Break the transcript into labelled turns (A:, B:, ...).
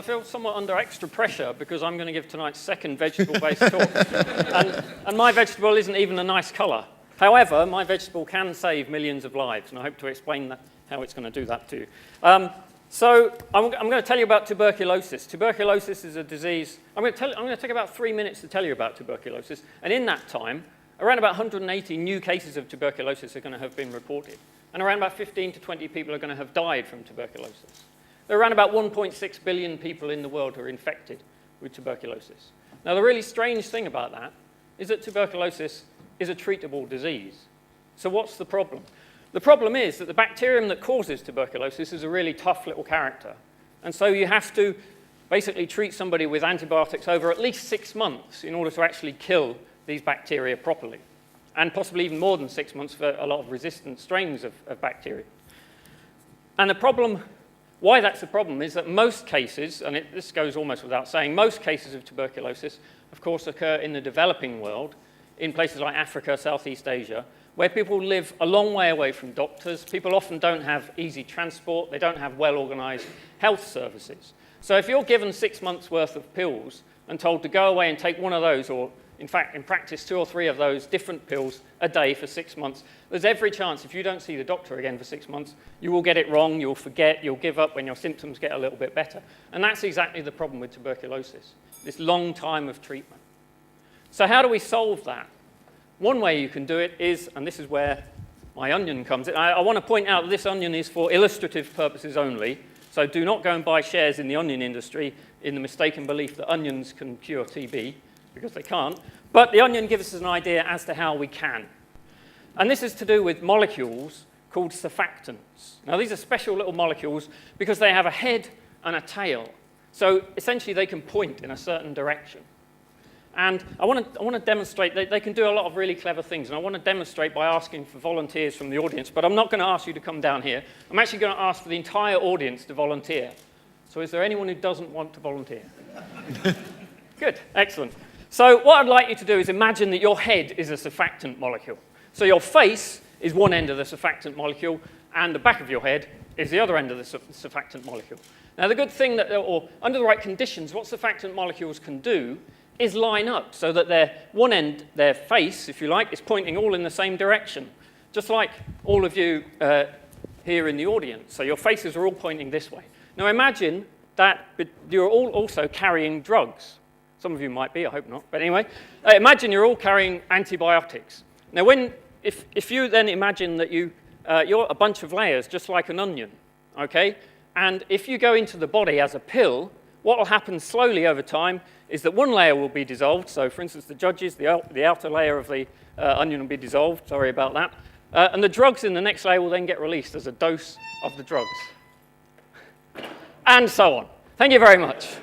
A: feel somewhat under extra pressure because I'm going to give tonight's second vegetable-based talk. And my vegetable isn't even a nice colour. However, my vegetable can save millions of lives, and I hope to explain how it's going to do that to you. So I'm going to tell you about tuberculosis. Tuberculosis is a disease. I'm going to take about 3 minutes to tell you about tuberculosis. And in that time, around about 180 new cases of tuberculosis are going to have been reported. And around about 15 to 20 people are going to have died from tuberculosis. There are around about 1.6 billion people in the world who are infected with tuberculosis. Now, the really strange thing about that is that tuberculosis is a treatable disease. So what's the problem? The problem is that the bacterium that causes tuberculosis is a really tough little character. And so you have to basically treat somebody with antibiotics over at least 6 months in order to actually kill these bacteria properly, and possibly even more than 6 months for a lot of resistant strains of bacteria. And the problem, why that's a problem, is that most cases, and this goes almost without saying, most cases of tuberculosis, of course, occur in the developing world, in places like Africa, Southeast Asia, where people live a long way away from doctors. People often don't have easy transport. They don't have well-organized health services. So if you're given 6 months' worth of pills and told to go away and take one of those, or in fact, in practice, 2 or 3 of those different pills a day for 6 months, there's every chance if you don't see the doctor again for 6 months, you will get it wrong, you'll forget, you'll give up when your symptoms get a little bit better. And that's exactly the problem with tuberculosis, this long time of treatment. So how do we solve that? One way you can do it is, and this is where my onion comes in. I want to point out that this onion is for illustrative purposes only, so do not go and buy shares in the onion industry in the mistaken belief that onions can cure TB, because they can't. But the onion gives us an idea as to how we can. And this is to do with molecules called surfactants. Now, these are special little molecules because they have a head and a tail. So essentially, they can point in a certain direction. And I want to demonstrate that they can do a lot of really clever things. And I want to demonstrate by asking for volunteers from the audience. But I'm not going to ask you to come down here. I'm actually going to ask for the entire audience to volunteer. So is there anyone who doesn't want to volunteer? Good, excellent. So what I'd like you to do is imagine that your head is a surfactant molecule. So your face is one end of the surfactant molecule, and the back of your head is the other end of the surfactant molecule. Now, the good thing that, or under the right conditions, what surfactant molecules can do is line up so that their face, if you like, is pointing all in the same direction, just like all of you here in the audience. So your faces are all pointing this way. Now, imagine that you're all also carrying drugs. Some of you might be, I hope not. But anyway, imagine you're all carrying antibiotics. Now, if you then imagine that you're a bunch of layers, just like an onion, okay? And if you go into the body as a pill, what will happen slowly over time is that one layer will be dissolved. So, for instance, the outer layer of the onion will be dissolved. Sorry about that. And the drugs in the next layer will then get released as a dose of the drugs. And so on. Thank you very much.